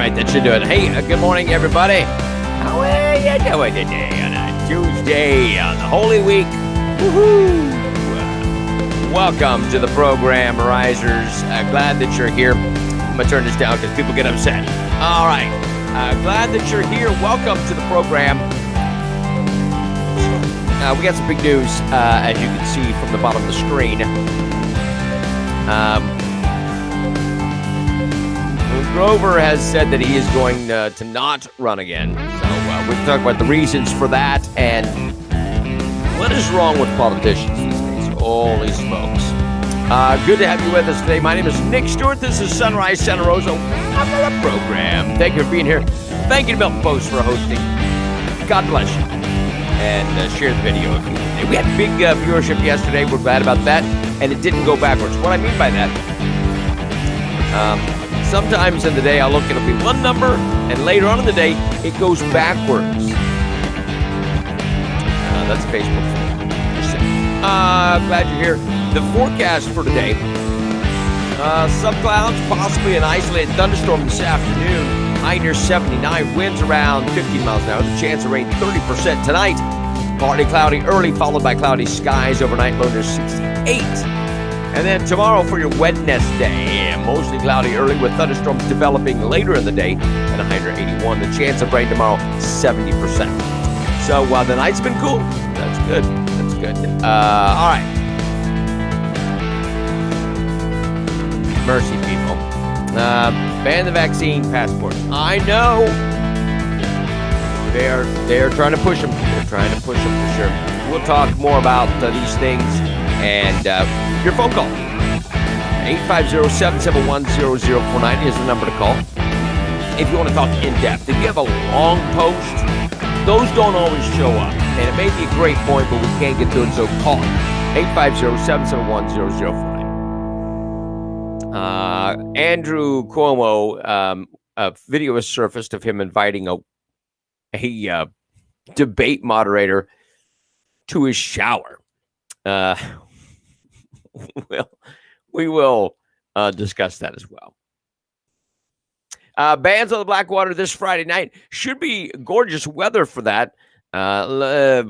right, that should do it. Hey, good morning, everybody. How are you doing today on a Tuesday on the Holy Week? Woohoo! Welcome to the program, Risers. Glad that you're here. I'm going to turn this down because people get upset. All right. Glad that you're here. Welcome to the program. We got some big news, as you can see from the bottom of the screen. Grover has said that he is going to not run again. So we can talk about the reasons for that and what is wrong with politicians these days. Holy smokes. Good to have you with us today. My name is Nick Stewart. This is Sunrise Santa Rosa. Welcome to the program. Thank you for being here. Thank you to Milton Post for hosting. God bless you. And share the video if you need. We had big viewership yesterday. We're glad about that. And it didn't go backwards. What I mean by that, sometimes in the day I'll look, it'll be one number, and later on in the day, it goes backwards. That's a Facebook thing. Just saying. Glad you're here. The forecast for today, some clouds, possibly an isolated thunderstorm this afternoon. High near 79, winds around 15 miles an hour. The chance of rain 30% tonight. Partly cloudy early, followed by cloudy skies overnight, low near 68. And then tomorrow for your Wednesday, mostly cloudy early with thunderstorms developing later in the day and a high near 81. The chance of rain tomorrow, 70%. So the night's been cool. That's good. That's good. All right. Mercy, people. Ban the vaccine passports. I know. They're trying to push them. They're trying to push them for sure. We'll talk more about these things and your phone call. 850-771-0049 is the number to call. If you want to talk in depth. If you have a long post, those don't always show up. And it may be a great point, but we can't get to it, so call 850-771-0049. Andrew Cuomo, a video has surfaced of him inviting a debate moderator to his shower. Well, we will discuss that as well. Bands on the Blackwater this Friday night. Should be gorgeous weather for that.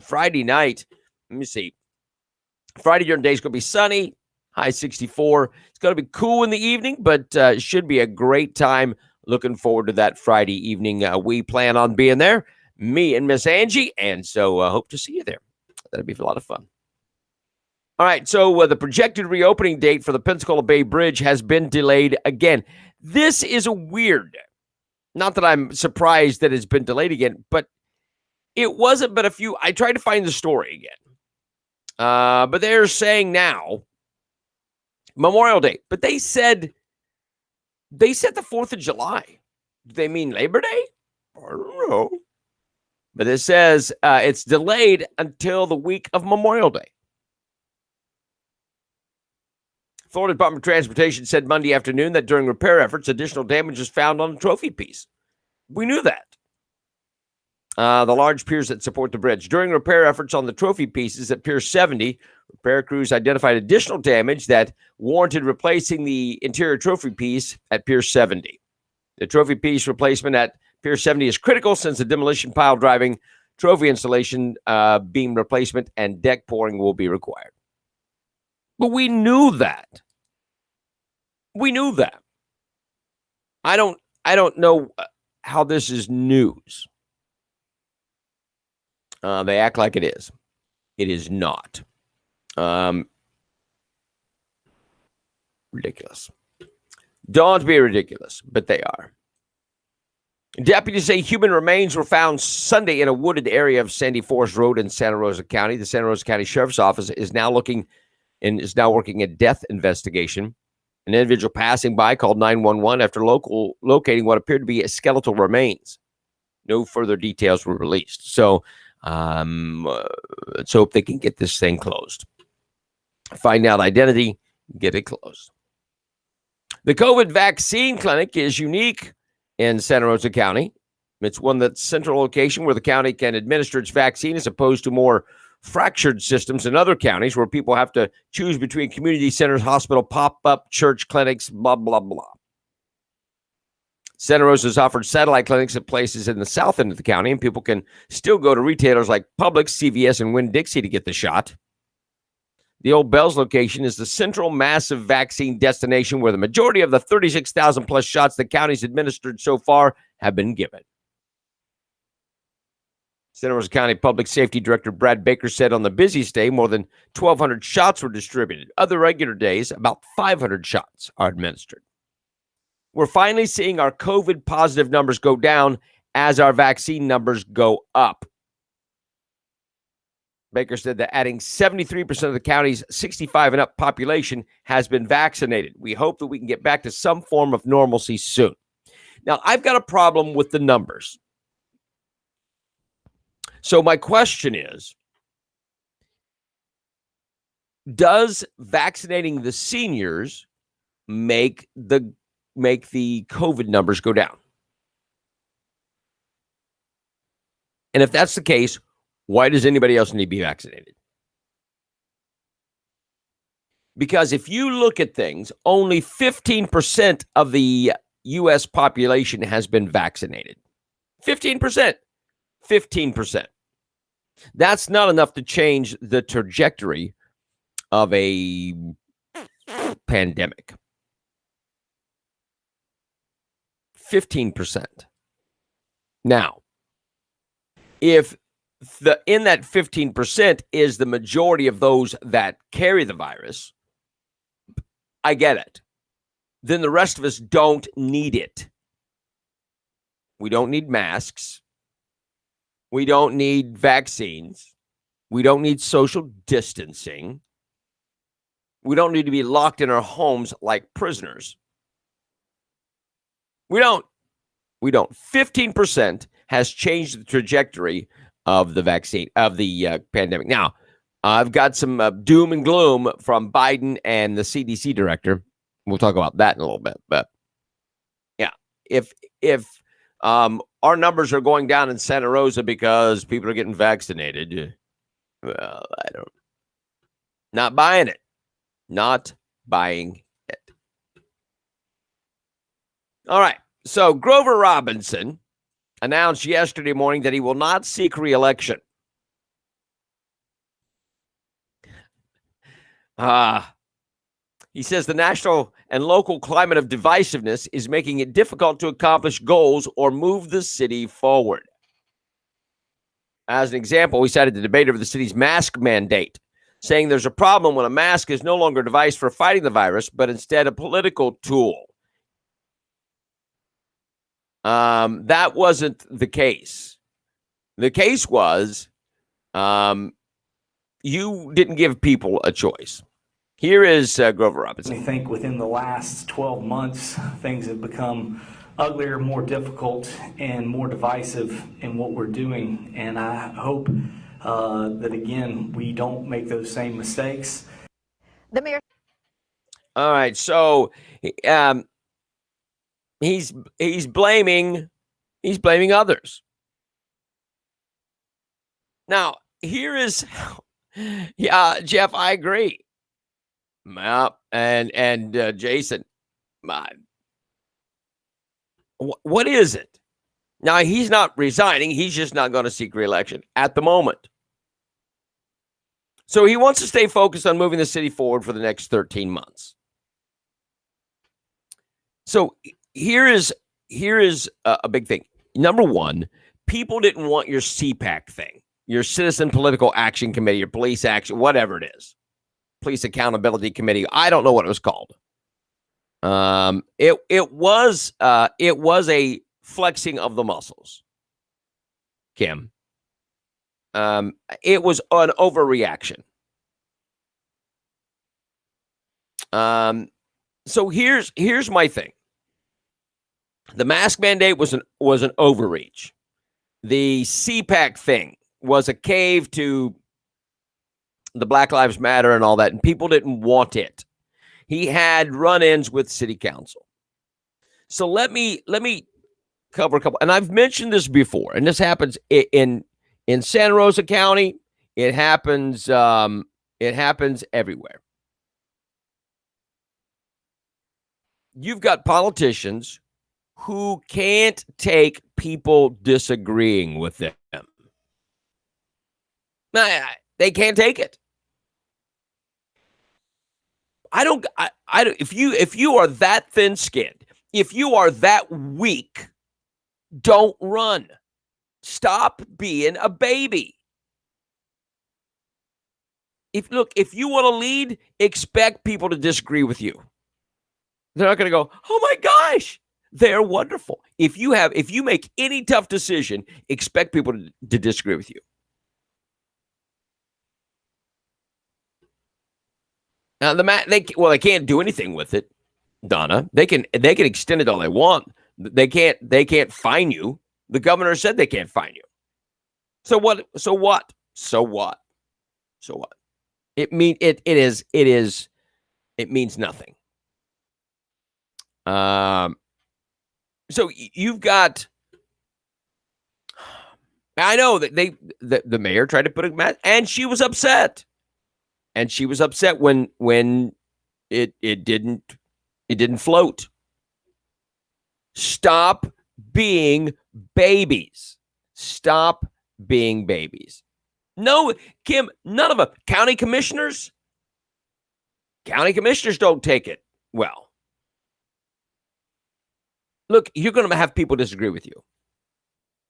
Friday night, let me see. Friday during the day is going to be sunny, high 64. It's going to be cool in the evening, but it should be a great time. Looking forward to that Friday evening. We plan on being there, me and Miss Angie, and so hope to see you there. That'll be a lot of fun. All right, so the projected reopening date for the Pensacola Bay Bridge has been delayed again. This is a weird, not that I'm surprised that it's been delayed again, but it wasn't but I tried to find the story again. But they're saying now, Memorial Day, but they said the 4th of July. Do they mean Labor Day? I don't know. But it says it's delayed until the week of Memorial Day. Florida Department of Transportation said Monday afternoon that during repair efforts, additional damage was found on the trophy piece. We knew that. The large piers that support the bridge. During repair efforts on the trophy pieces at Pier 70, repair crews identified additional damage that warranted replacing the interior trophy piece at Pier 70. The trophy piece replacement at Pier 70 is critical since the demolition, pile driving, trophy installation, beam replacement, and deck pouring will be required. But we knew that. We knew that. I don't know how this is news. They act like it is. It is not. Ridiculous. Don't be ridiculous, but they are. Deputies say human remains were found Sunday in a wooded area of Sandy Forest Road in Santa Rosa County. The Santa Rosa County Sheriff's Office is now working a death investigation. An individual passing by called 911 after locating what appeared to be skeletal remains. No further details were released. So let's hope they can get this thing closed. Find out identity, get it closed. The COVID vaccine clinic is unique in Santa Rosa County. It's one that's central location where the county can administer its vaccine as opposed to more fractured systems in other counties where people have to choose between community centers, hospital, pop-up church clinics, blah, blah, blah. Santa Rosa has offered satellite clinics at places in the south end of the county, and people can still go to retailers like Publix, CVS, and Winn-Dixie to get the shot. The Old Bells location is the central massive vaccine destination where the majority of the 36,000 plus shots the county's administered so far have been given. Santa Rosa County Public Safety Director Brad Baker said on the busiest day, more than 1,200 shots were distributed. Other regular days, about 500 shots are administered. We're finally seeing our COVID positive numbers go down as our vaccine numbers go up. Baker said that adding 73% of the county's 65 and up population has been vaccinated. We hope that we can get back to some form of normalcy soon. Now, I've got a problem with the numbers. So my question is, does vaccinating the seniors make the COVID numbers go down? And if that's the case, why does anybody else need to be vaccinated? Because if you look at things, only 15% of the U.S. population has been vaccinated. 15%. 15%. That's not enough to change the trajectory of a pandemic. 15%. Now, if in that 15% is the majority of those that carry the virus, I get it. Then the rest of us don't need it. We don't need masks. We don't need vaccines. We don't need social distancing. We don't need to be locked in our homes like prisoners. We don't. 15% has changed the trajectory of the vaccine, of the pandemic. Now, I've got some doom and gloom from Biden and the CDC director. We'll talk about that in a little bit. But yeah, if our numbers are going down in Santa Rosa because people are getting vaccinated, well, not buying it. Not buying it. All right. So Grover Robinson announced yesterday morning that he will not seek re-election. He says the national and local climate of divisiveness is making it difficult to accomplish goals or move the city forward. As an example, we cited the debate over the city's mask mandate, saying there's a problem when a mask is no longer a device for fighting the virus, but instead a political tool. That wasn't the case. The case was you didn't give people a choice. Here is Grover Robinson. I think within the last 12 months, things have become uglier, more difficult, and more divisive in what we're doing. And I hope that, again, we don't make those same mistakes. The mayor. All right. So he's blaming others. Now, here is, yeah, Jeff, I agree. And Jason, what is it? Now, he's not resigning. He's just not going to seek re-election at the moment. So he wants to stay focused on moving the city forward for the next 13 months. So here is a big thing. Number one, people didn't want your CPAC thing, your Citizen Political Action Committee, your police action, whatever it is. Police Accountability Committee. I don't know what it was called. It was a flexing of the muscles, Kim. It was an overreaction. So here's my thing. The mask mandate was an overreach. The CPAC thing was a cave to the Black Lives Matter and all that, and people didn't want it. He had run-ins with city council. So let me cover a couple, and I've mentioned this before, and this happens in Santa Rosa County. It happens everywhere. You've got politicians who can't take people disagreeing with them. They can't take it. If you are that thin-skinned, if you are that weak, don't run. Stop being a baby. If you want to lead, expect people to disagree with you. They're not going to go, "Oh my gosh, they're wonderful." If you make any tough decision, expect people to disagree with you. Now they can't do anything with it, Donna. They can extend it all they want. They can't fine you. The governor said they can't fine you. So what? It means nothing. So you've got. I know that the mayor tried to put a mask, and she was upset. And she was upset when it didn't float. Stop being babies. Stop being babies. No, Kim, none of them. County commissioners don't take it well. Look, you're going to have people disagree with you.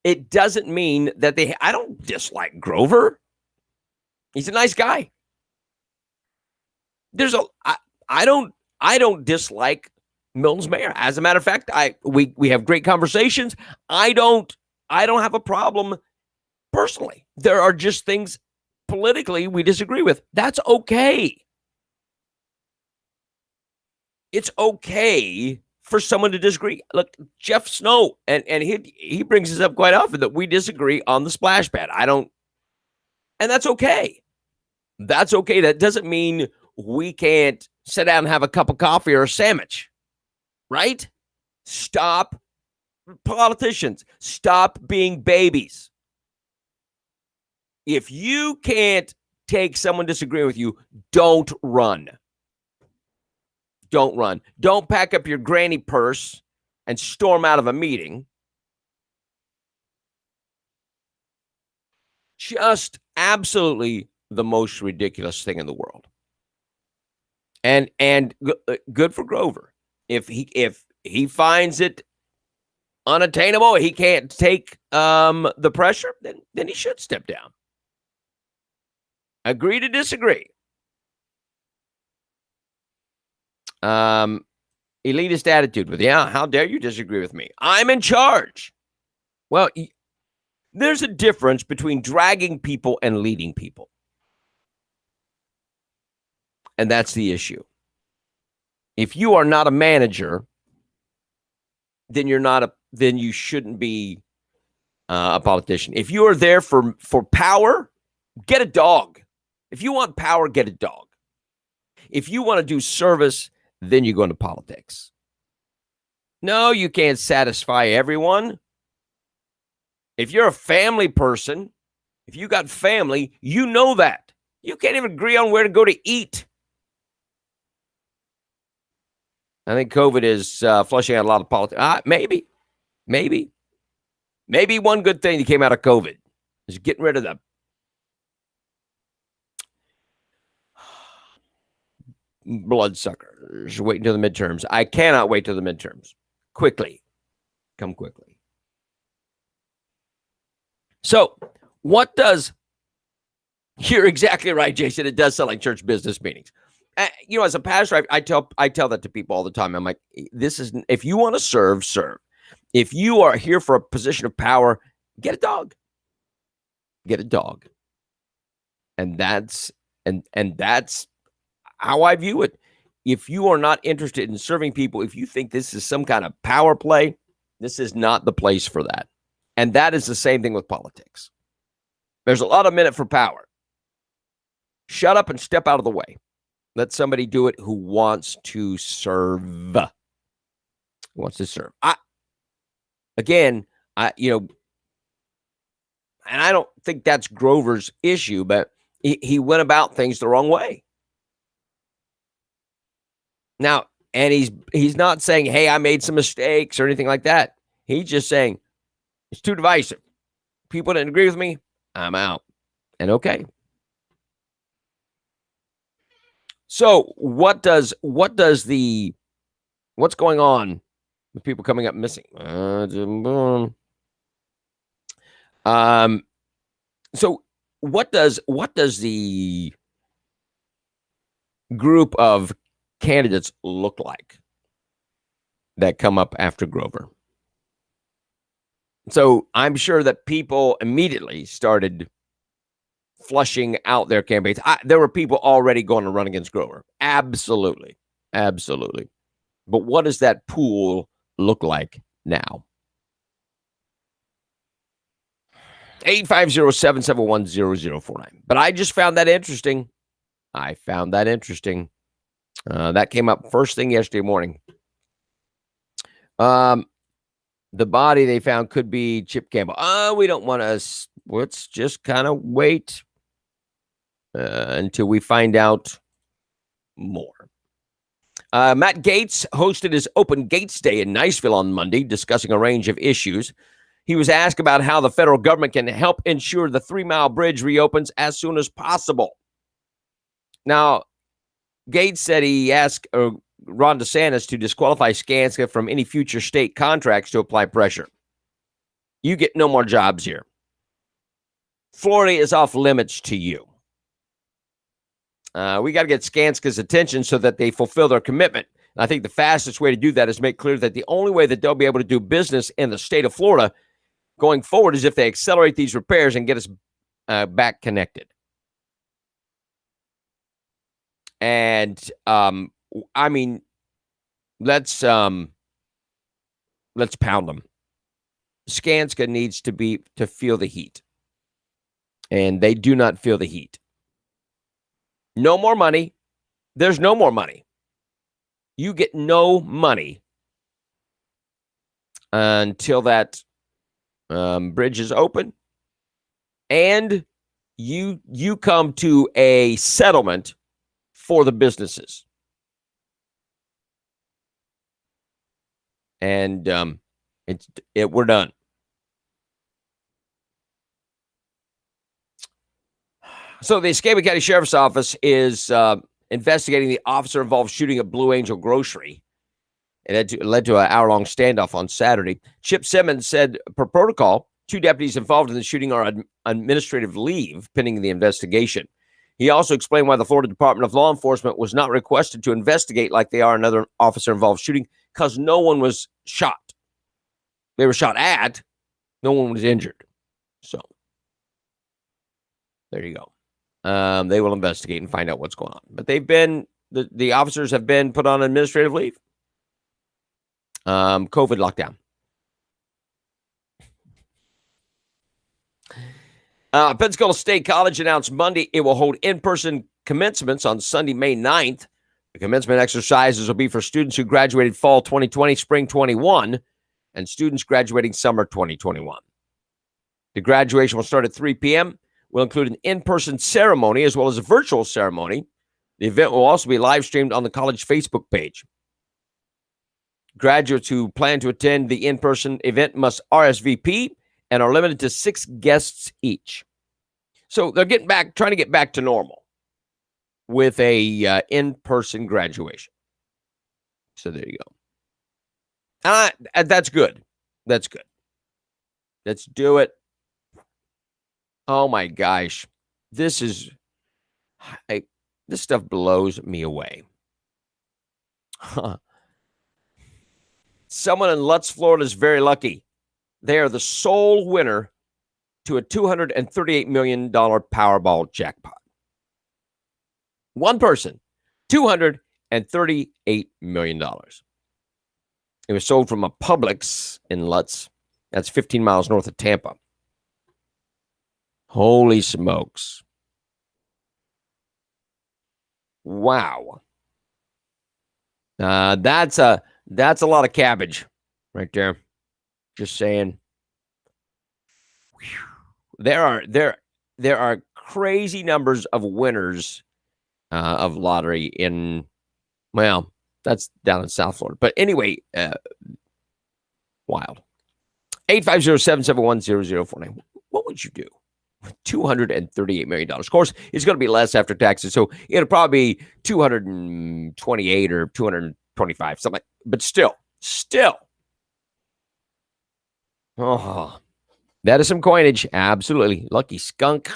It doesn't mean that I don't dislike Grover. He's a nice guy. I don't dislike Milton's mayor. As a matter of fact, we have great conversations. I don't have a problem personally. There are just things politically we disagree with. That's okay. It's okay for someone to disagree. Look, Jeff Snow, and he brings this up quite often, that we disagree on the splash pad. And that's okay. That's okay. That doesn't mean we can't sit down and have a cup of coffee or a sandwich, right? Stop, politicians, stop being babies. If you can't take someone disagreeing with you, don't run. Don't run. Don't pack up your granny purse and storm out of a meeting. Just absolutely the most ridiculous thing in the world. And good for Grover. If he finds it unattainable, he can't take the pressure, then he should step down. Agree to disagree. Elitist attitude with, how dare you disagree with me? I'm in charge. Well, there's a difference between dragging people and leading people. And that's the issue. If you are not a manager, then you shouldn't be a politician. If you are there for power, get a dog. If you want power, get a dog. If you want to do service, then you go into politics. No, you can't satisfy everyone. If you're a family person, if you got family, you know that. You can't even agree on where to go to eat. I think COVID is flushing out a lot of politics. Maybe one good thing that came out of COVID is getting rid of the bloodsuckers. Wait until the midterms. I cannot wait till the midterms. Come quickly. So, you're exactly right, Jason. It does sound like church business meetings. As a pastor, I tell that to people all the time. I'm like, if you want to serve. If you are here for a position of power, get a dog. Get a dog. And that's how I view it. If you are not interested in serving people, if you think this is some kind of power play, this is not the place for that. And that is the same thing with politics. There's a lot of minute for power. Shut up and step out of the way. Let somebody do it who wants to serve. And I don't think that's Grover's issue, but he went about things the wrong way. Now, And he's not saying, hey, I made some mistakes or anything like that. He's just saying, it's too divisive. People didn't agree with me. I'm out. And okay. So what's going on with people coming up missing? So what does the group of candidates look like that come up after Grover? So I'm sure that people immediately started flushing out their campaigns. There were people already going to run against Grover. Absolutely. Absolutely. But what does that pool look like now? 850-771-0049. But I just found that interesting. That came up first thing yesterday morning. The body they found could be Chip Campbell. We don't want to. Let's just kind of wait until we find out more. Matt Gaetz hosted his Open Gates Day in Niceville on Monday, discussing a range of issues. He was asked about how the federal government can help ensure the 3 Mile Bridge reopens as soon as possible. Now, Gaetz said he asked Ron DeSantis to disqualify Skanska from any future state contracts to apply pressure. You get no more jobs here. Florida is off limits to you. We got to get Skanska's attention so that they fulfill their commitment. And I think the fastest way to do that is make clear that the only way that they'll be able to do business in the state of Florida going forward is if they accelerate these repairs and get us back connected. And I mean, let's pound them. Skanska needs to feel the heat, and they do not feel the heat. No more money. There's no more money. You get no money until that bridge is open, and you come to a settlement for the businesses. And we're done. So the Escambia County Sheriff's Office is investigating the officer-involved shooting at Blue Angel Grocery. It led to an hour-long standoff on Saturday. Chip Simmons said, per protocol, 2 deputies involved in the shooting are on administrative leave pending the investigation. He also explained why the Florida Department of Law Enforcement was not requested to investigate like they are another officer-involved shooting because no one was shot. They were shot at. No one was injured. So there you go. They will investigate and find out what's going on. But the officers have been put on administrative leave. COVID lockdown. Pensacola State College announced Monday it will hold in-person commencements on Sunday, May 9th. The commencement exercises will be for students who graduated fall 2020, spring 21, and students graduating summer 2021. The graduation will start at 3 p.m. Will include an in-person ceremony as well as a virtual ceremony. The event will also be live streamed on the college Facebook page. Graduates who plan to attend the in-person event must RSVP and are limited to 6 guests each. So they're trying to get back to normal with a in-person graduation. So there you go. That's good. That's good. Let's do it. Oh my gosh. This stuff blows me away. Someone in Lutz, Florida is very lucky. They are the sole winner to a $238 million Powerball jackpot. One person, $238 million. It was sold from a Publix in Lutz. That's 15 miles north of Tampa. Holy smokes. Wow. That's a lot of cabbage right there. Just saying. There are crazy numbers of winners of lottery in, well, That's down in South Florida. But anyway, wild. 850-771-0049. What would you do with $238 million? Of course, it's going to be less after taxes. So it'll probably be 228 or 225, something. But still. Oh, that is some coinage. Absolutely. Lucky skunk.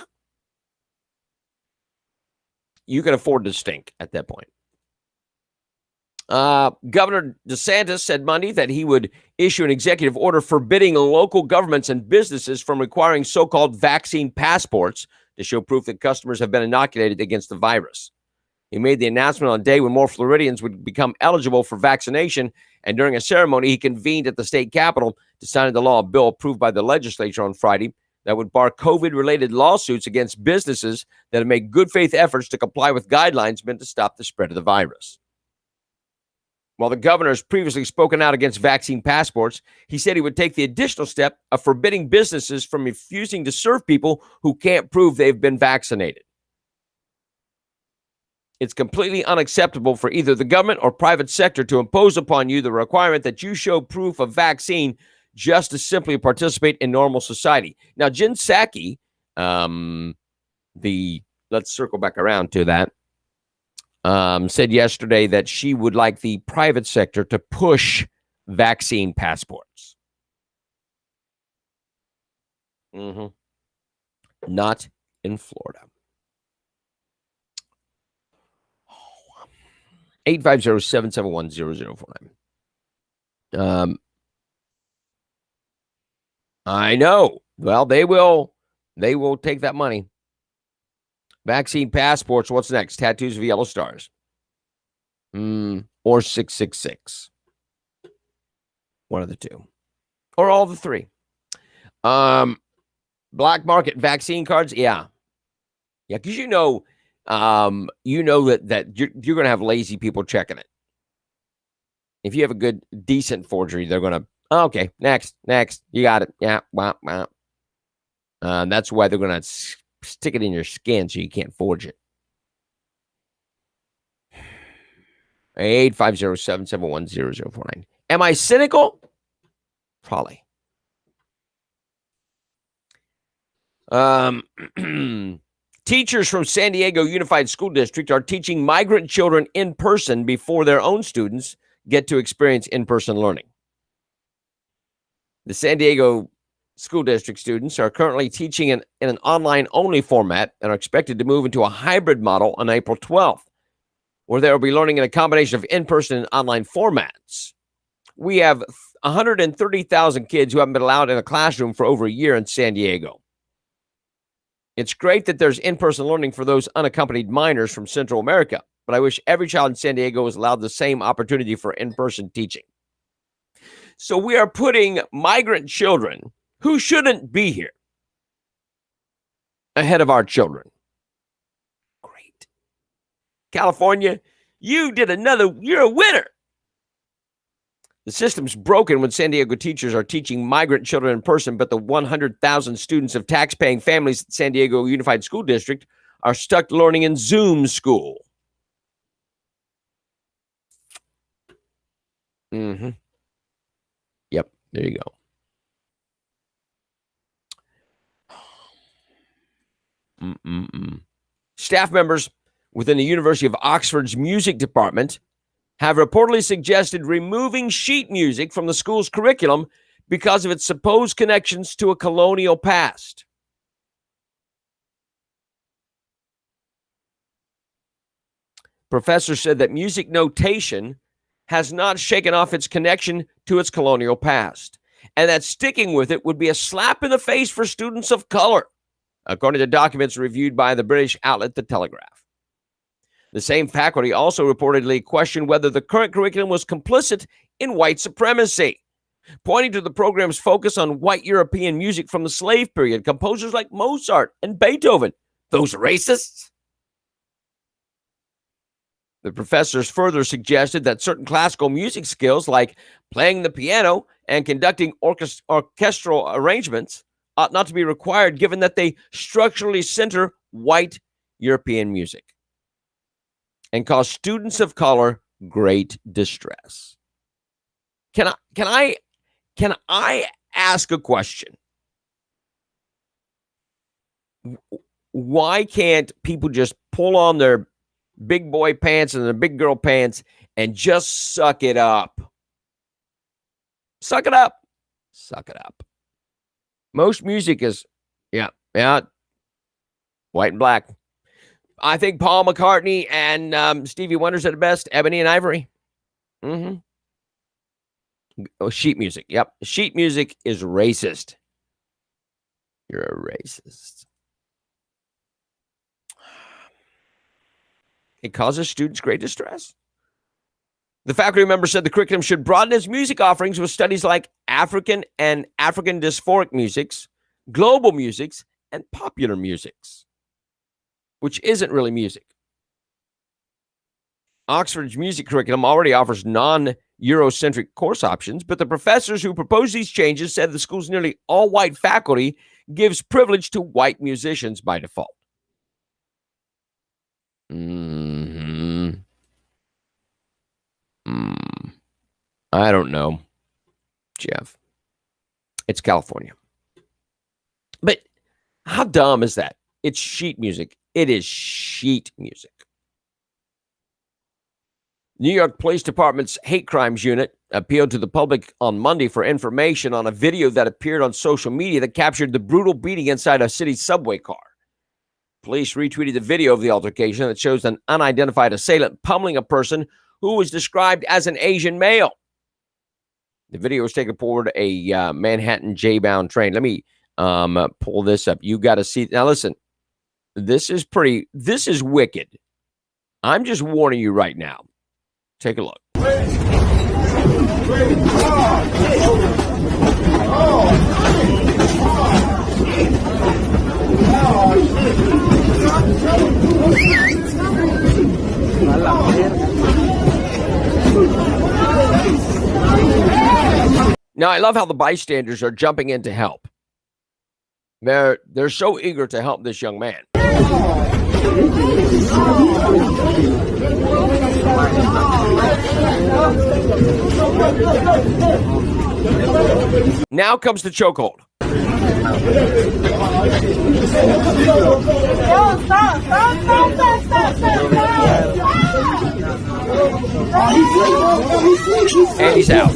You can afford to stink at that point. Governor DeSantis said Monday that he would issue an executive order forbidding local governments and businesses from requiring so-called vaccine passports to show proof that customers have been inoculated against the virus. He made the announcement on a day when more Floridians would become eligible for vaccination, and during a ceremony he convened at the state capitol to sign into law a bill approved by the legislature on Friday that would bar COVID-related lawsuits against businesses that have made good faith efforts to comply with guidelines meant to stop the spread of the virus. While the governor has previously spoken out against vaccine passports, he said he would take the additional step of forbidding businesses from refusing to serve people who can't prove they've been vaccinated. It's completely unacceptable for either the government or private sector to impose upon you the requirement that you show proof of vaccine just to simply participate in normal society. Now, Jen Psaki, let's circle back around to that, said yesterday that she would like the private sector to push vaccine passports. Not in Florida. 850-771-0049. I know. Well, they will take that money. Vaccine passports. What's next? Tattoos of yellow stars. Or 666. One of the two. Or all the three. Black market vaccine cards. Yeah, because you know that you're going to have lazy people checking it. If you have a good, decent forgery, they're going to, okay, next, you got it. Yeah, wow. That's why they're going to stick it in your skin so you can't forge it. 850-771-0049. Am I cynical? Probably. Teachers from San Diego Unified School District are teaching migrant children in person before their own students get to experience in-person learning. The San Diego School District students are currently teaching in an online-only format and are expected to move into a hybrid model on April 12th, where they will be learning in a combination of in-person and online formats. We have 130,000 kids who haven't been allowed in a classroom for over a year in San Diego. It's great that there's in-person learning for those unaccompanied minors from Central America, but I wish every child in San Diego was allowed the same opportunity for in-person teaching. So we are putting migrant children who shouldn't be here ahead of our children. Great. California, you're a winner. The system's broken when San Diego teachers are teaching migrant children in person, but the 100,000 students of tax-paying families at San Diego Unified School District are stuck learning in Zoom school. Yep, there you go. Staff members within the University of Oxford's music department have reportedly suggested removing sheet music from the school's curriculum because of its supposed connections to a colonial past. Professors said that music notation has not shaken off its connection to its colonial past, and that sticking with it would be a slap in the face for students of color, according to documents reviewed by the British outlet The Telegraph. The same faculty also reportedly questioned whether the current curriculum was complicit in white supremacy, pointing to the program's focus on white European music from the slave period, composers like Mozart and Beethoven. Those racists? The professors further suggested that certain classical music skills, like playing the piano and conducting orchestral arrangements, ought not to be required, given that they structurally center white European music and cause students of color great distress. Can I ask a question? Why can't people just pull on their big boy pants and their big girl pants and just suck it up? Suck it up. Suck it up. Most music is, yeah, white and black. I think Paul McCartney and Stevie Wonder's at the best. Ebony and Ivory. Mm-hmm. Oh, sheet music. Yep. Sheet music is racist. You're a racist. It causes students great distress. The faculty member said the curriculum should broaden its music offerings with studies like African and African dysphoric musics, global musics, and popular musics, which isn't really music. Oxford's music curriculum already offers non-Eurocentric course options, but the professors who proposed these changes said the school's nearly all-white faculty gives privilege to white musicians by default. I don't know, Jeff. It's California. But how dumb is that? It's sheet music. It is sheet music. New York Police Department's Hate Crimes Unit appealed to the public on Monday for information on a video that appeared on social media that captured the brutal beating inside a city subway car. Police retweeted the video of the altercation that shows an unidentified assailant pummeling a person who was described as an Asian male. The video was taken aboard a Manhattan J-bound train. Let me pull this up. You got to see. Now, listen, this is wicked. I'm just warning you right now. Take a look. Now, I love how the bystanders are jumping in to help. They're so eager to help this young man. Now comes the chokehold. And he's out.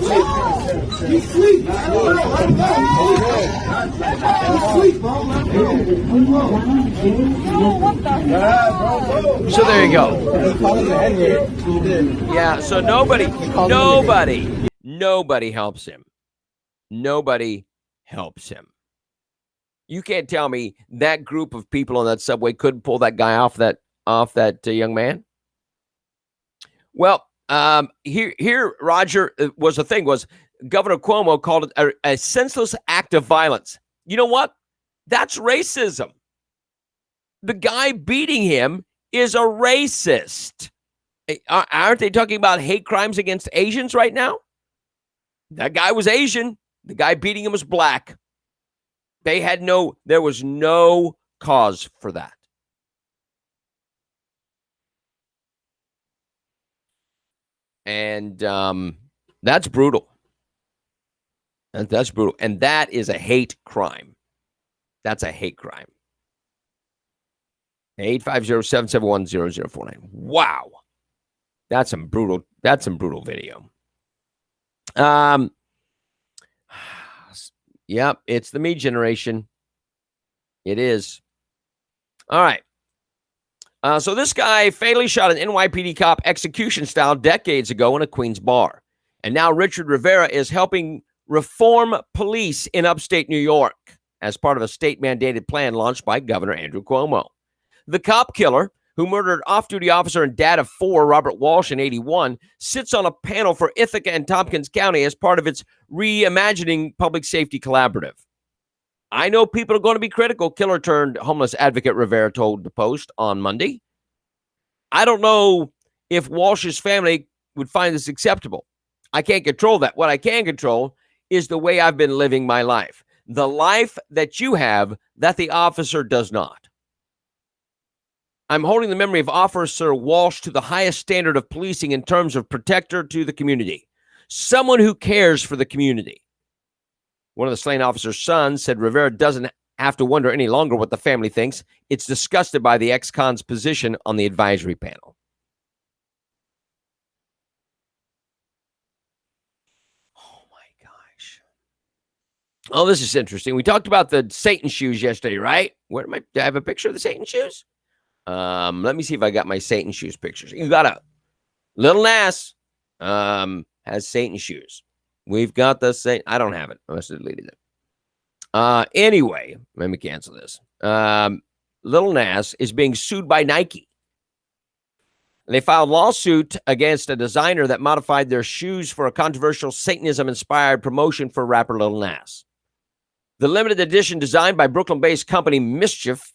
So there you go. Yeah, so nobody helps him. Nobody helps him. You can't tell me that group of people on that subway couldn't pull that guy off that young man. Well, here, Roger, was Governor Cuomo called it a senseless act of violence. You know what? That's racism. The guy beating him is a racist. Aren't they talking about hate crimes against Asians right now? That guy was Asian. The guy beating him was black. There was no cause for that. And that's brutal. That's brutal. And that is a hate crime. That's a hate crime. 850-771-0049. Wow. That's some brutal video. Yep, it's the me generation. It is. All right. So this guy fatally shot an NYPD cop execution style decades ago in a Queens bar. And now Richard Rivera is helping reform police in upstate New York as part of a state-mandated plan launched by Governor Andrew Cuomo. The cop killer, who murdered off-duty officer and dad of 4, Robert Walsh, in 1981, sits on a panel for Ithaca and Tompkins County as part of its Reimagining Public Safety Collaborative. I know people are going to be critical, killer turned homeless advocate Rivera told the Post on Monday. I don't know if Walsh's family would find this acceptable. I can't control that. What I can control is the way I've been living my life. The life that you have that the officer does not. I'm holding the memory of Officer Walsh to the highest standard of policing in terms of protector to the community. Someone who cares for the community. One of the slain officer's sons said Rivera doesn't have to wonder any longer what the family thinks. It's disgusted by the ex-con's position on the advisory panel. Oh, my gosh. Oh, this is interesting. We talked about the Satan shoes yesterday, right? Where do I have a picture of the Satan shoes? Let me see if I got my Satan shoes pictures. You got a Little Nas has Satan shoes. We've got the Satan. I don't have it. I must have deleted it. Anyway, let me cancel this. Little Nas is being sued by Nike. They filed a lawsuit against a designer that modified their shoes for a controversial Satanism-inspired promotion for rapper Little Nas. The limited edition designed by Brooklyn-based company Mischief,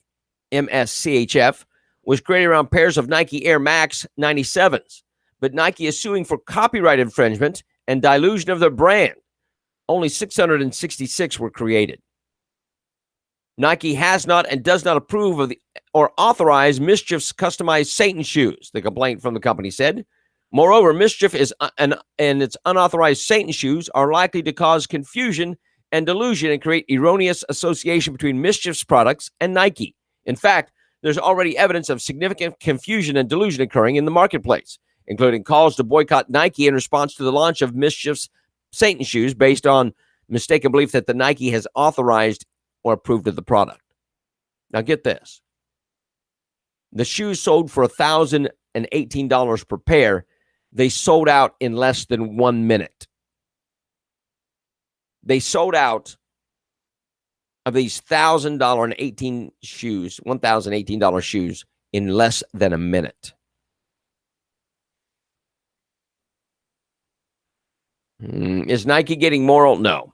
MSCHF, was created around pairs of Nike Air Max 97s, but Nike is suing for copyright infringement and dilution of their brand. Only 666 were created. Nike has not and does not approve of or authorize Mischief's customized Satan shoes, the complaint from the company said. Moreover, Mischief and its unauthorized Satan shoes are likely to cause confusion and delusion and create erroneous association between Mischief's products and Nike. In fact, there's already evidence of significant confusion and delusion occurring in the marketplace, including calls to boycott Nike in response to the launch of Mischief's Satan shoes based on mistaken belief that the Nike has authorized or approved of the product. Now get this. The shoes sold for $1,018 per pair. They sold out in less than 1 minute. They sold out of these $1,018 shoes, $1,018 shoes in less than a minute. Is Nike getting moral? No.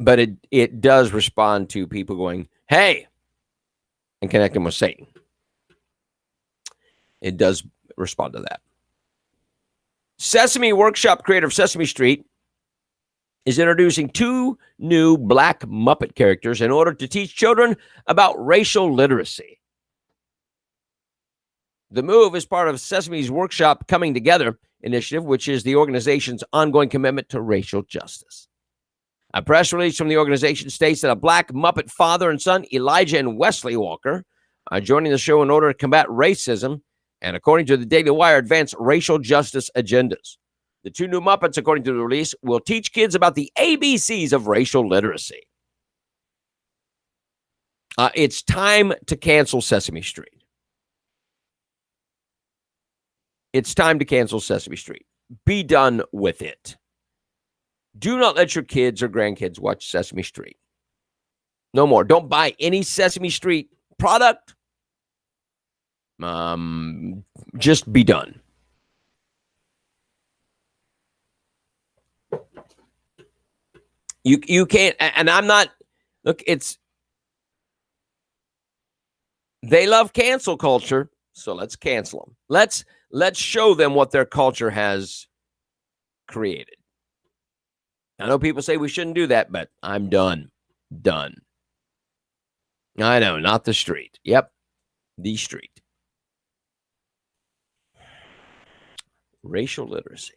But it does respond to people going, hey, and connect them with Satan. It does respond to that. Sesame Workshop creator of Sesame Street is introducing 2 new Black Muppet characters in order to teach children about racial literacy. The move is part of Sesame's Workshop Coming Together initiative, which is the organization's ongoing commitment to racial justice. A press release from the organization states that a Black Muppet father and son, Elijah and Wesley Walker, are joining the show in order to combat racism and, according to the Daily Wire, advance racial justice agendas. The 2 new Muppets, according to the release, will teach kids about the ABCs of racial literacy. It's time to cancel Sesame Street. It's time to cancel Sesame Street. Be done with it. Do not let your kids or grandkids watch Sesame Street. No more. Don't buy any Sesame Street product. Just be done. You can't, and I'm not, look, they love cancel culture, so let's cancel them. Let's show them what their culture has created. I know people say we shouldn't do that, but I'm done. Done. I know, not the street. Yep, the street. Racial literacy.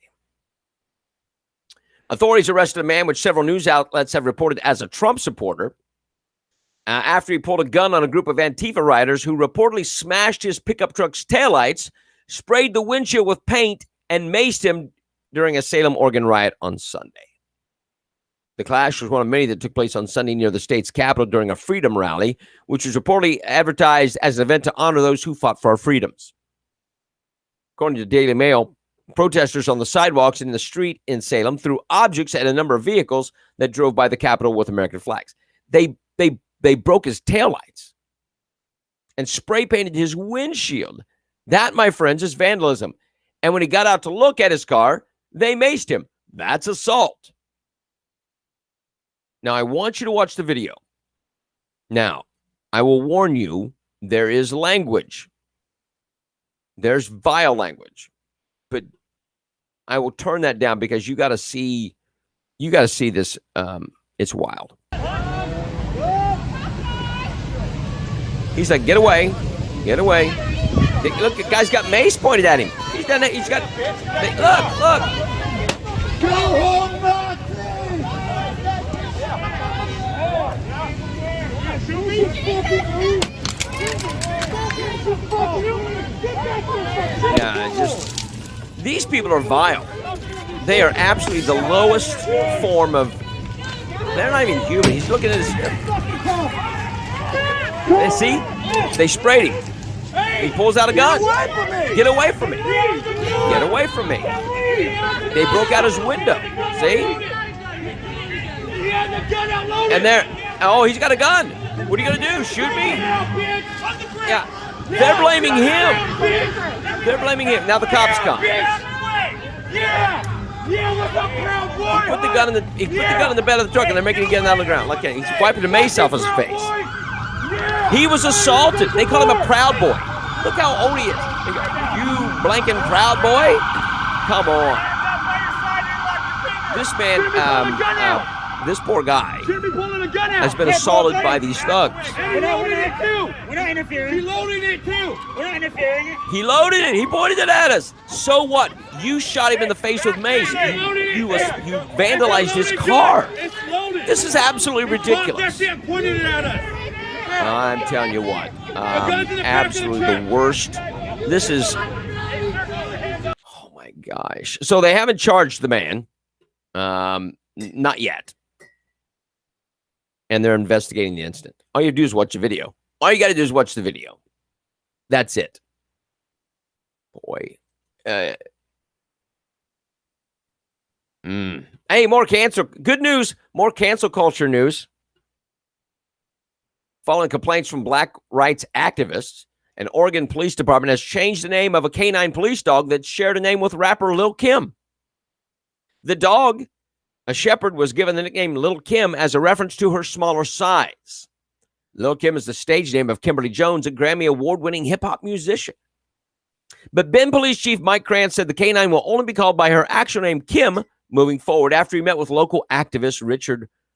Authorities arrested a man which several news outlets have reported as a Trump supporter after he pulled a gun on a group of Antifa rioters who reportedly smashed his pickup truck's taillights, sprayed the windshield with paint, and maced him during a Salem, Oregon riot on Sunday. The clash was one of many that took place on Sunday near the state's capital during a freedom rally, which was reportedly advertised as an event to honor those who fought for our freedoms. According to the Daily Mail, protesters on the sidewalks in the street in Salem threw objects at a number of vehicles that drove by the Capitol with American flags. They broke his taillights and spray painted his windshield. That, my friends, is vandalism. And when he got out to look at his car, they maced him. That's assault. Now, I want you to watch the video. Now, I will warn you, there is language. There's vile language. But I will turn that down because you got to see this. It's wild. He's like, get away. Get away. Look, the guy's got mace pointed at him. He's done it. He's got. Look. Go home, Nazi! Yeah, just these people are vile. They are absolutely the lowest form of. They're not even human. He's looking at his. See? They sprayed him. He pulls out a gun. Get away from me. Get away from me. They broke out his window. See? And he's got a gun. What are you going to do? Shoot me? Yeah. They're blaming him. They're blaming him. Now the cops come. He put the gun in the bed of the truck, and they're making him get out of the ground. Look at him. He's wiping the mace off his face. He was assaulted. They call him a proud boy. Look how old he is. You blanking proud boy? Come on. This man, this poor guy has been assaulted by these thugs. We're not interfering. He loaded it too. We're not interfering. He loaded it. He pointed it at us. So what? You shot him in the face with mace. You vandalized his car. This is absolutely ridiculous. Pointed it at us. I'm telling you what, absolutely the worst. This is, oh my gosh. So they haven't charged the man, not yet. And they're investigating the incident. All you have to do is watch the video. All you got to do is watch the video. That's it. Boy. Hey, more cancel. Good news. More cancel culture news. Following complaints from black rights activists, an Oregon Police Department has changed the name of a canine police dog that shared a name with rapper Lil' Kim. The dog, a shepherd, was given the nickname Lil' Kim as a reference to her smaller size. Lil' Kim is the stage name of Kimberly Jones, a Grammy Award-winning hip-hop musician. But Bend Police Chief Mike Krantz said the canine will only be called by her actual name, Kim, moving forward after he met with local activist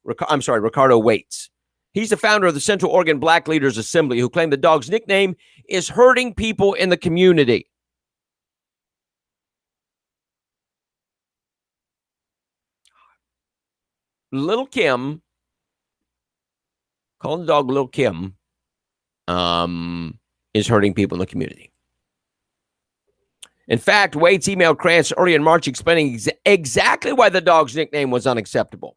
Ricardo Waits. He's the founder of the Central Oregon Black Leaders Assembly, who claimed the dog's nickname is hurting people in the community. Lil' Kim, calling the dog Lil' Kim, is hurting people in the community. In fact, Waits emailed Krantz early in March explaining exactly why the dog's nickname was unacceptable.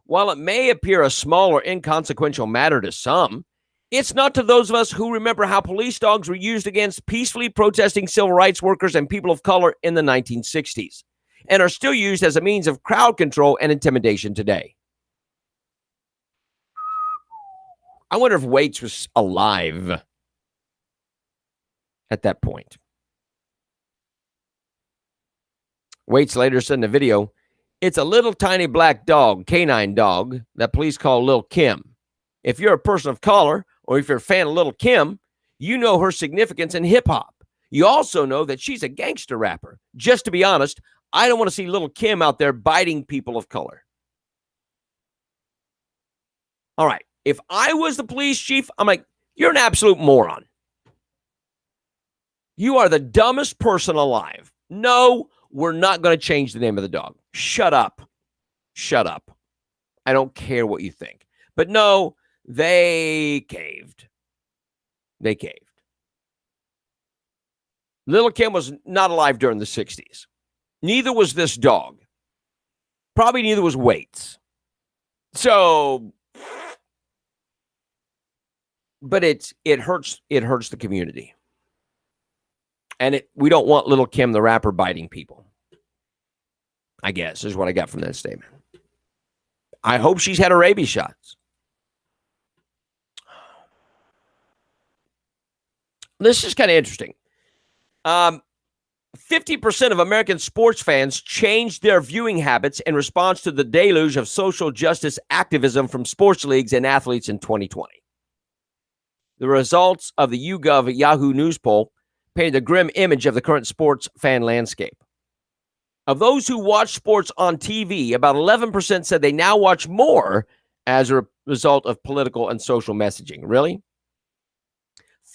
While it may appear a small or inconsequential matter to some, it's not to those of us who remember how police dogs were used against peacefully protesting civil rights workers and people of color in the 1960s, and are still used as a means of crowd control and intimidation today. I wonder if Waits was alive at that point. Waits later said in the video, "It's a little tiny black dog, canine dog, that police call Lil' Kim. If you're a person of color, or if you're a fan of Lil' Kim, you know her significance in hip-hop. You also know that she's a gangster rapper. Just to be honest, I don't want to see Lil' Kim out there biting people of color." All right, if I was the police chief, I'm like, you're an absolute moron. You are the dumbest person alive. No, we're not going to change the name of the dog. Shut up. Shut up. I don't care what you think. But no, they caved. They caved. Lil' Kim was not alive during the 60s. Neither was this dog. Probably neither was Waits. So, but it hurts the community. And we don't want Lil' Kim the rapper biting people. I guess is what I got from that statement. I hope she's had her rabies shots. This is kind of interesting. 50% of American sports fans changed their viewing habits in response to the deluge of social justice activism from sports leagues and athletes in 2020. The results of the YouGov Yahoo News poll painted a grim image of the current sports fan landscape. Of those who watch sports on TV, about 11% said they now watch more as a result of political and social messaging. Really?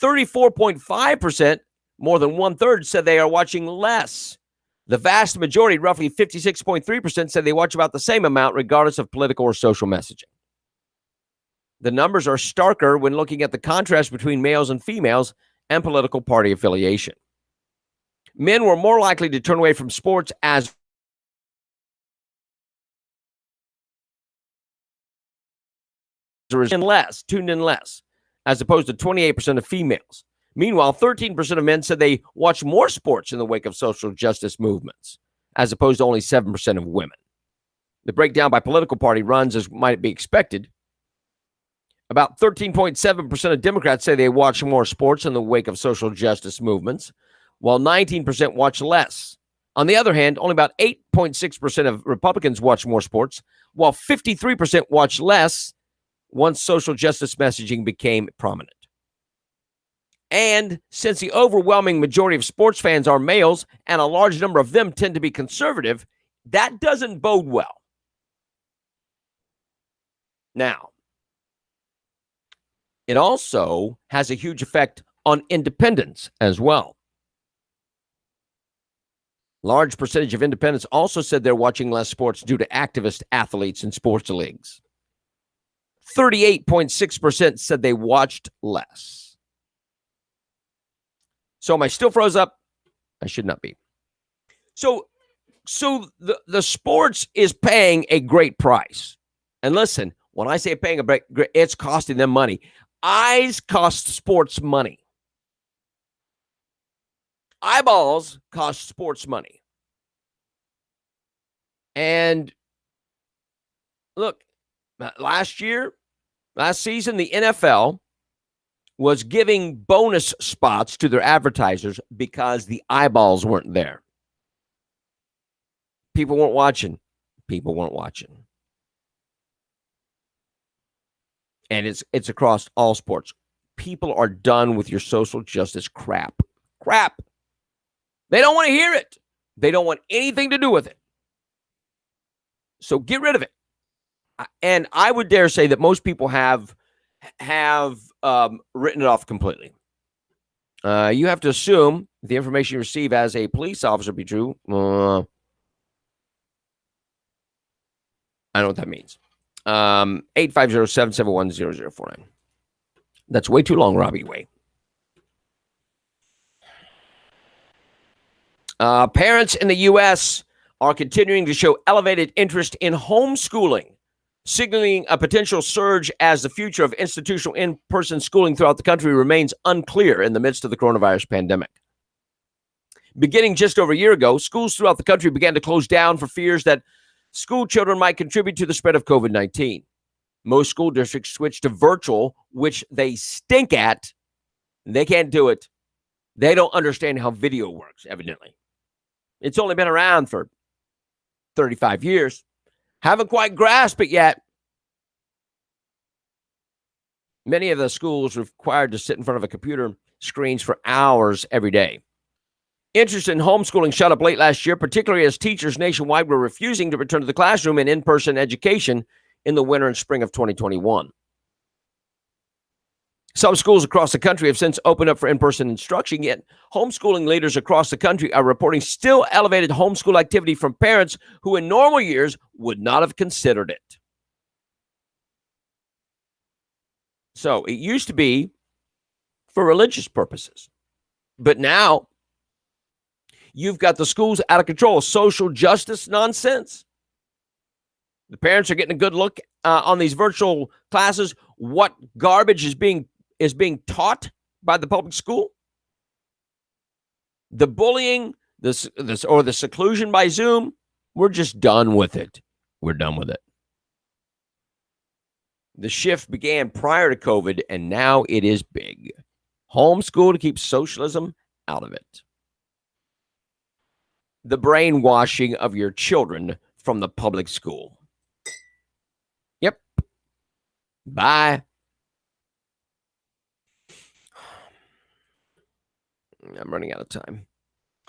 34.5%, more than 1/3, said they are watching less. The vast majority, roughly 56.3%, said they watch about the same amount, regardless of political or social messaging. The numbers are starker when looking at the contrast between males and females and political party affiliation. Men were more likely to turn away from sports as tuned in less, as opposed to 28% of females. Meanwhile, 13% of men said they watch more sports in the wake of social justice movements, as opposed to only 7% of women. The breakdown by political party runs as might be expected. About 13.7% of Democrats say they watch more sports in the wake of social justice movements, while 19% watch less. On the other hand, only about 8.6% of Republicans watch more sports, while 53% watch less once social justice messaging became prominent. And since the overwhelming majority of sports fans are males and a large number of them tend to be conservative, that doesn't bode well. Now, it also has a huge effect on independents as well. Large percentage of independents also said they're watching less sports due to activist athletes in sports leagues. 38.6% said they watched less. So am I still froze up? I should not be. So the sports is paying a great price. And listen, when I say paying a great, it's costing them money. Eyes cost sports money. Eyeballs cost sports money. And look, last season, the NFL was giving bonus spots to their advertisers because the eyeballs weren't there. People weren't watching. And it's across all sports. People are done with your social justice crap. They don't want to hear it. They don't want anything to do with it. So get rid of it. And I would dare say that most people have written it off completely. You have to assume the information you receive as a police officer be true. I don't know what that means. 850-771-0049. That's way too long, Robbie. Way. Parents in the U.S. are continuing to show elevated interest in homeschooling, signaling a potential surge as the future of institutional in-person schooling throughout the country remains unclear in the midst of the coronavirus pandemic. Beginning just over a year ago, schools throughout the country began to close down for fears that school children might contribute to the spread of COVID-19. Most school districts switched to virtual, which they stink at. They can't do it. They don't understand how video works, evidently. It's only been around for 35 years. Haven't quite grasped it yet. Many of the schools are required to sit in front of a computer screens for hours every day. Interest in homeschooling shot up late last year, particularly as teachers nationwide were refusing to return to the classroom and in-person education in the winter and spring of 2021. Some schools across the country have since opened up for in-person instruction, yet homeschooling leaders across the country are reporting still elevated homeschool activity from parents who in normal years would not have considered it. So it used to be for religious purposes, but now you've got the schools out of control, social justice nonsense. The parents are getting a good look on these virtual classes. What garbage is being taught by the public school? The bullying, the seclusion by Zoom, we're just done with it. We're done with it. The shift began prior to COVID, and now it is big. Homeschool to keep socialism out of it. The brainwashing of your children from the public school. Yep. Bye. I'm running out of time.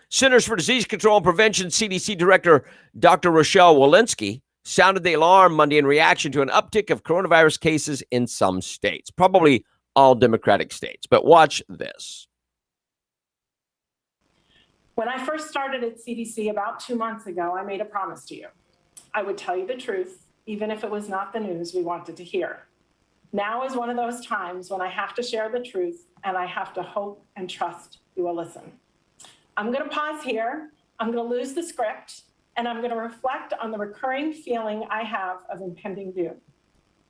Centers for Disease Control and Prevention CDC Director Dr. Rochelle Walensky sounded the alarm Monday in reaction to an uptick of coronavirus cases in some states. Probably all Democratic states. But watch this. When I first started at CDC about 2 months ago, I made a promise to you. I would tell you the truth, even if it was not the news we wanted to hear. Now is one of those times when I have to share the truth, and I have to hope and trust you will listen. I'm going to pause here. I'm going to lose the script, and I'm going to reflect on the recurring feeling I have of impending doom.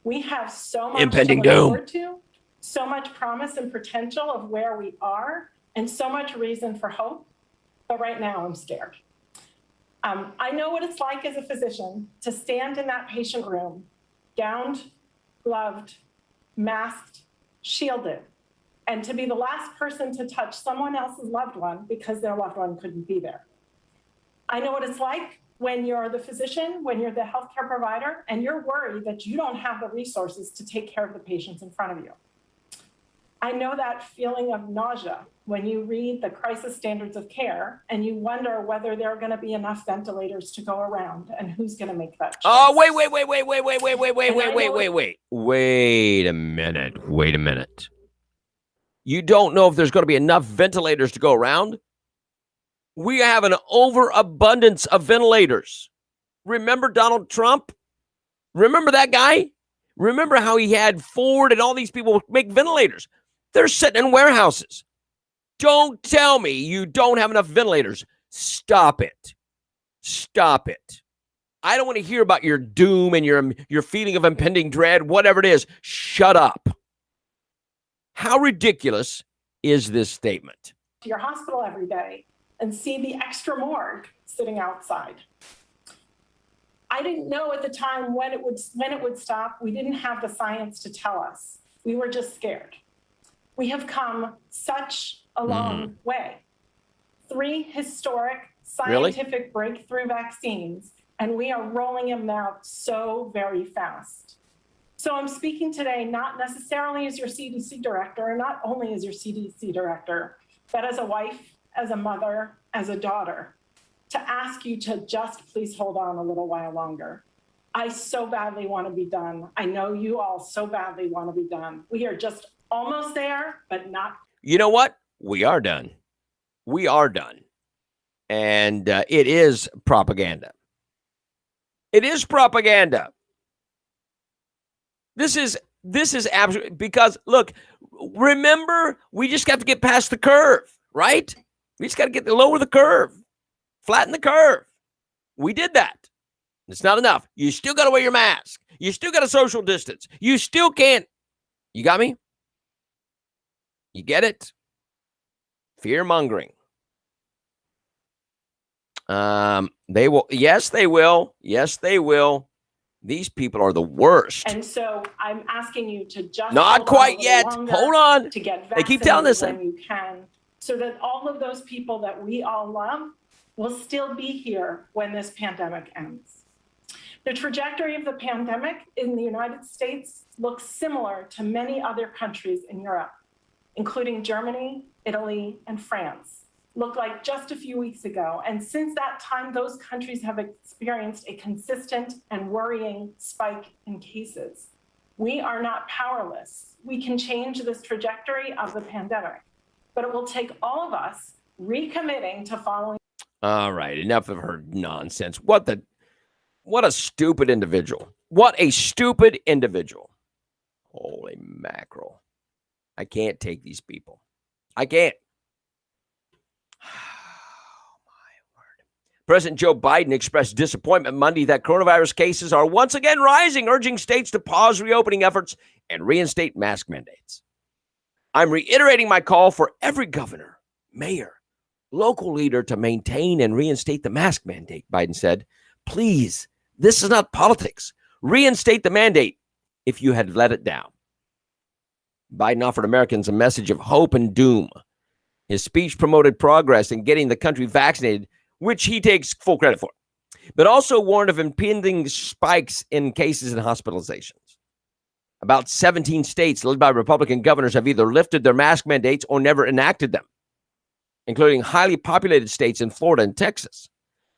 We have so much impending to look doom. forward to, so much promise and potential of where we are, and so much reason for hope. But right now, I'm scared. I know what it's like as a physician to stand in that patient room, gowned, gloved, masked, shielded, and to be the last person to touch someone else's loved one because their loved one couldn't be there. I know what it's like when you're the physician, when you're the healthcare provider, and you're worried that you don't have the resources to take care of the patients in front of you. I know that feeling of nausea when you read the crisis standards of care and you wonder whether there are going to be enough ventilators to go around and who's going to make that choice. Oh, wait a minute. You don't know if there's going to be enough ventilators to go around? We have an overabundance of ventilators. Remember Donald Trump? Remember that guy? Remember how he had Ford and all these people make ventilators? They're sitting in warehouses. Don't tell me you don't have enough ventilators. Stop it. Stop it. I don't want to hear about your doom and your feeling of impending dread, whatever it is. Shut up. How ridiculous is this statement? To your hospital every day and see the extra morgue sitting outside. I didn't know at the time when it would stop. We didn't have the science to tell us. We were just scared. We have come such a long way. 3 historic scientific breakthrough vaccines, and we are rolling them out so very fast. So I'm speaking today not necessarily as your CDC director, and not only as your CDC director, but as a wife, as a mother, as a daughter, to ask you to just please hold on a little while longer. I so badly want to be done. I know you all so badly want to be done. We are just almost there, but not. You know what? We are done. We are done. And it is propaganda. It is propaganda. This is absolutely, because look, remember, we just have to get past the curve, right? We just got to lower the curve, flatten the curve. We did that. It's not enough. You still got to wear your mask. You still got to social distance. You still can't. You got me? You get it? Fear mongering. They will. Yes, they will. Yes, they will. These people are the worst. And so I'm asking you to just not quite yet. Hold on. To get they keep telling us when you can, so that all of those people that we all love will still be here when this pandemic ends. The trajectory of the pandemic in the United States looks similar to many other countries in Europe, including Germany, Italy, and France. Looked like just a few weeks ago. And since that time, those countries have experienced a consistent and worrying spike in cases. We are not powerless. We can change this trajectory of the pandemic, but it will take all of us recommitting to following. All right, enough of her nonsense. What a stupid individual. What a stupid individual. Holy mackerel. I can't take these people. I can't. Oh, my word. President Joe Biden expressed disappointment Monday that coronavirus cases are once again rising, urging states to pause reopening efforts and reinstate mask mandates. I'm reiterating my call for every governor, mayor, local leader to maintain and reinstate the mask mandate, Biden said. Please, this is not politics. Reinstate the mandate if you had let it down. Biden offered Americans a message of hope and doom. His speech promoted progress in getting the country vaccinated, which he takes full credit for, but also warned of impending spikes in cases and hospitalizations. About 17 states led by Republican governors have either lifted their mask mandates or never enacted them, including highly populated states in Florida and Texas.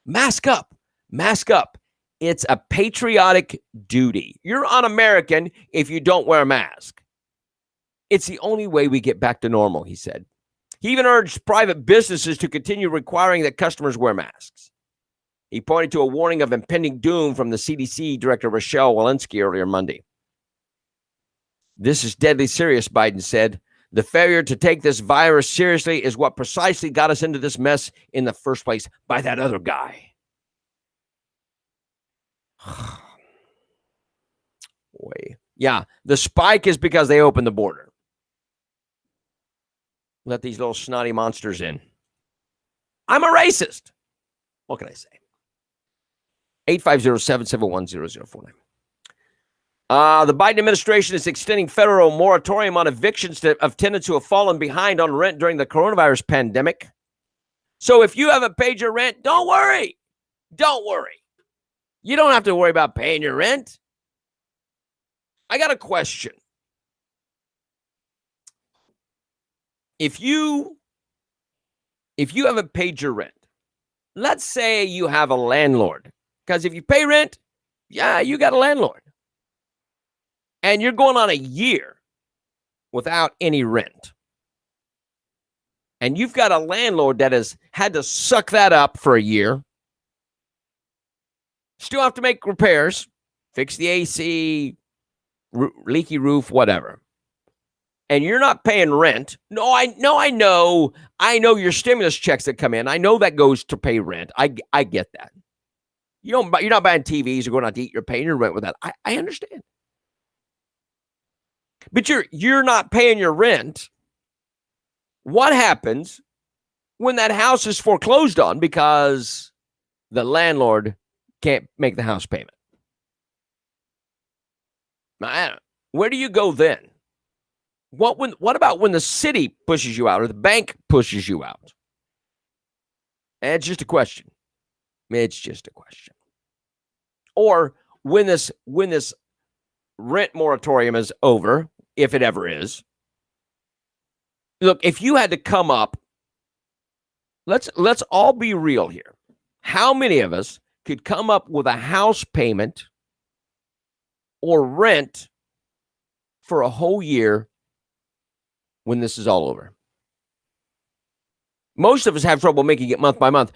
Mask up. Mask up. It's a patriotic duty. You're un-American if you don't wear a mask. It's the only way we get back to normal, he said. He even urged private businesses to continue requiring that customers wear masks. He pointed to a warning of impending doom from the CDC Director Rochelle Walensky earlier Monday. This is deadly serious, Biden said. The failure to take this virus seriously is what precisely got us into this mess in the first place by that other guy. Boy. Yeah, the spike is because they opened the border. Let these little snotty monsters in. I'm a racist. What can I say? 850-771-0049. The Biden administration is extending federal moratorium on evictions of tenants who have fallen behind on rent during the coronavirus pandemic. So if you haven't paid your rent, don't worry. Don't worry. You don't have to worry about paying your rent. I got a question. If you haven't paid your rent, let's say you have a landlord, because if you pay rent, yeah, you got a landlord. And you're going on a year without any rent. And you've got a landlord that has had to suck that up for a year. Still have to make repairs, fix the AC, leaky roof, whatever. And you're not paying rent. I know your stimulus checks that come in. I know that goes to pay rent. I get that. You're not buying TVs or going out to eat. You're paying your rent with that. I understand. But you're not paying your rent. What happens when that house is foreclosed on because the landlord can't make the house payment? Where do you go then? What about when the city pushes you out or the bank pushes you out? It's just a question. It's just a question. Or when this rent moratorium is over, if it ever is. Look, if you had to come up, let's all be real here. How many of us could come up with a house payment or rent for a whole year when this is all over? Most of us have trouble making it month by month.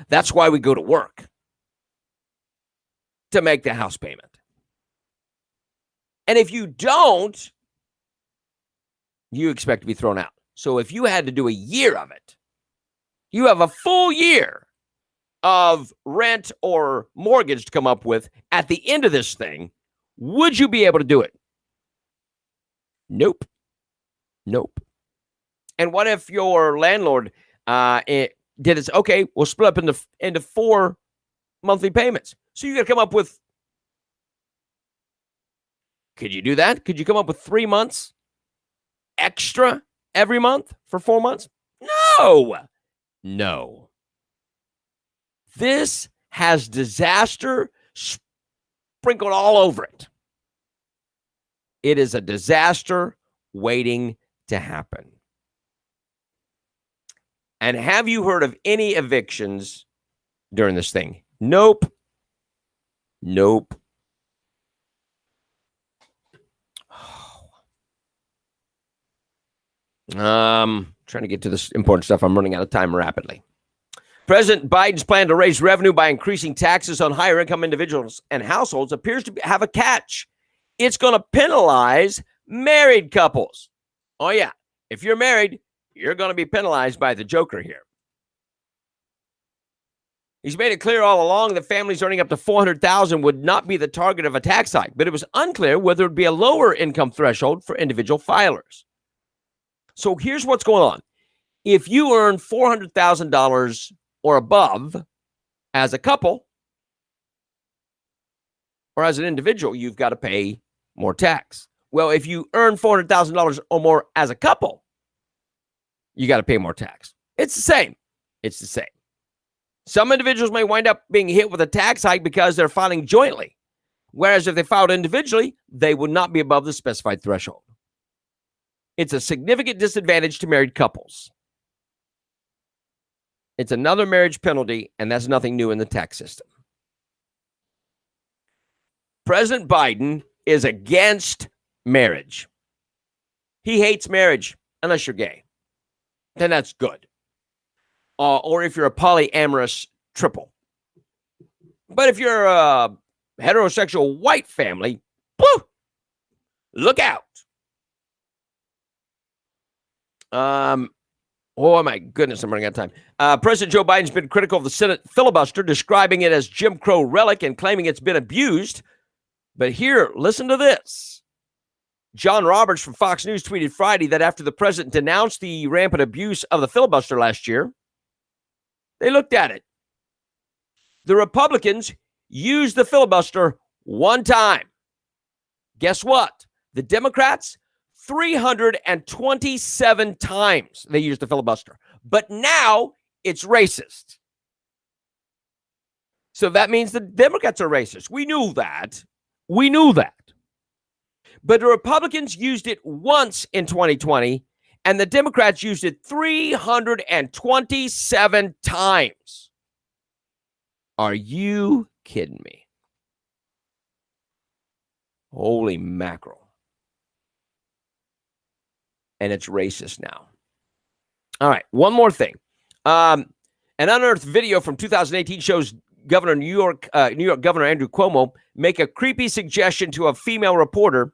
That's why we go to work, to make the house payment. And if you don't, you expect to be thrown out. So if you had to do a year of it, you have a full year of rent or mortgage to come up with at the end of this thing. Would you be able to do it? Nope. And what if your landlord did it? Okay, we'll split up into 4 monthly payments. So you got to come up with. Could you do that? Could you come up with 3 months extra every month for 4 months? No. This has disaster sprinkled all over it. It is a disaster waiting to happen. And have you heard of any evictions during this thing? Nope. Trying to get to this important stuff. I'm running out of time rapidly. President Biden's plan to raise revenue by increasing taxes on higher income individuals and households appears to have a catch. It's going to penalize married couples. Oh, yeah. If you're married, you're going to be penalized by the joker here. He's made it clear all along that families earning up to $400,000 would not be the target of a tax hike, but it was unclear whether it would be a lower income threshold for individual filers. So here's what's going on. If you earn $400,000 or above as a couple or as an individual, you've got to pay more tax. Well, if you earn $400,000 or more as a couple, you got to pay more tax. It's the same. Some individuals may wind up being hit with a tax hike because they're filing jointly, whereas if they filed individually, they would not be above the specified threshold. It's a significant disadvantage to married couples. It's another marriage penalty, and that's nothing new in the tax system. President Biden is against marriage. He hates marriage unless you're gay. Then that's good. Or if you're a polyamorous triple. But if you're a heterosexual white family, woo, look out. Oh, my goodness, I'm running out of time. President Joe Biden's been critical of the Senate filibuster, describing it as Jim Crow relic and claiming it's been abused. But here, listen to this. John Roberts from Fox News tweeted Friday that after the president denounced the rampant abuse of the filibuster last year, they looked at it. The Republicans used the filibuster one time. Guess what? The Democrats, 327 times they used the filibuster. But now it's racist. So that means the Democrats are racist. We knew that. But the Republicans used it once in 2020, and the Democrats used it 327 times. Are you kidding me? Holy mackerel. And it's racist now. All right, one more thing. An unearthed video from 2018 shows New York Governor Andrew Cuomo make a creepy suggestion to a female reporter,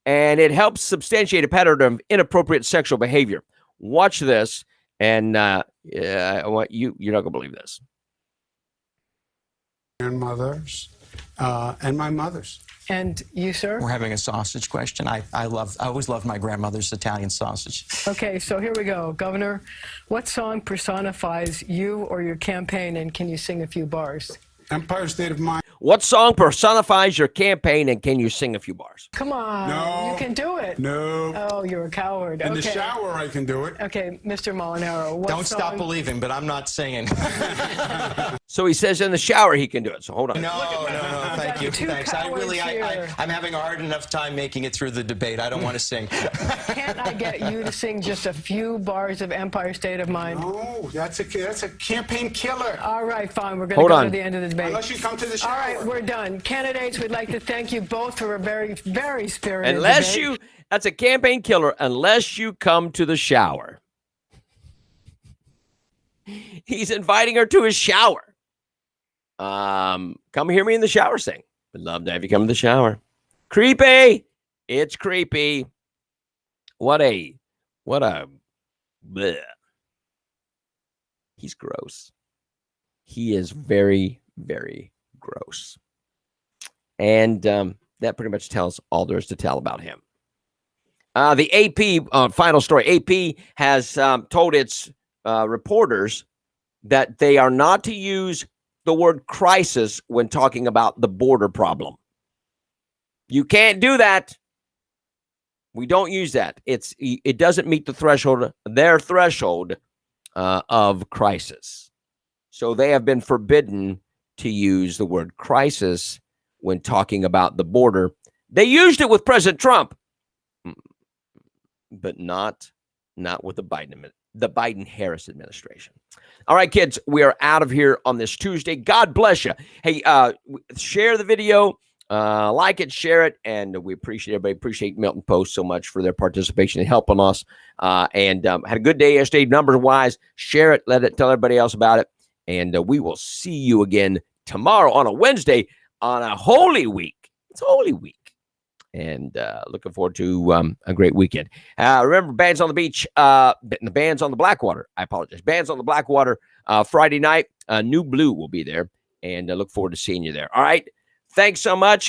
and it helps substantiate a pattern of inappropriate sexual behavior. Watch this, and I want you're not gonna believe this. Grandmothers and my mother's. And you, sir? We're having a sausage question. I always loved my grandmother's Italian sausage. Okay, so here we go. Governor, what song personifies you or your campaign, and can you sing a few bars? Empire State of Mind. What song personifies your campaign, and can you sing a few bars? Come on, No. you can do it. No. Oh, you're a coward. In Okay. the shower, I can do it. Okay, Mr. Molinaro, what Don't song? stop believing, but I'm not singing. So he says in the shower he can do it. So hold on. No, thank you. Two Thanks. cowards here. I'm having a hard enough time making it through the debate. I don't want to sing. Can't I get you to sing just a few bars of Empire State of Mind? No, that's a campaign killer. All right, fine. We're going Hold to go on. to the end of the debate. Unless you come to the shower. All right, we're done. Candidates, we'd like to thank you both for a very, very spirited debate. That's a campaign killer unless you come to the shower. He's inviting her to his shower. Come hear me in the shower sing. Would love to have you come to the shower. Creepy. It's creepy. What a bleh. He's gross. He is very, very gross. And that pretty much tells all there is to tell about him. The AP, final story, AP has told its reporters that they are not to use the word crisis when talking about the border problem. You can't do that. We don't use that. It doesn't meet their threshold of crisis. So they have been forbidden to use the word crisis when talking about the border. They used it with President Trump, but not with the Biden-Harris administration. All right, kids, we are out of here on this Tuesday. God bless you. Hey, share the video, like it, share it, and we appreciate everybody. Appreciate Milton Post so much for their participation and helping us. And had a good day yesterday, numbers-wise. Share it, tell everybody else about it, and we will see you again tomorrow on a Wednesday on a Holy Week. It's Holy Week. And looking forward to a great weekend. Remember, Bands on the Beach, the Bands on the Blackwater. I apologize. Bands on the Blackwater Friday night. New Blue will be there. And I look forward to seeing you there. All right. Thanks so much.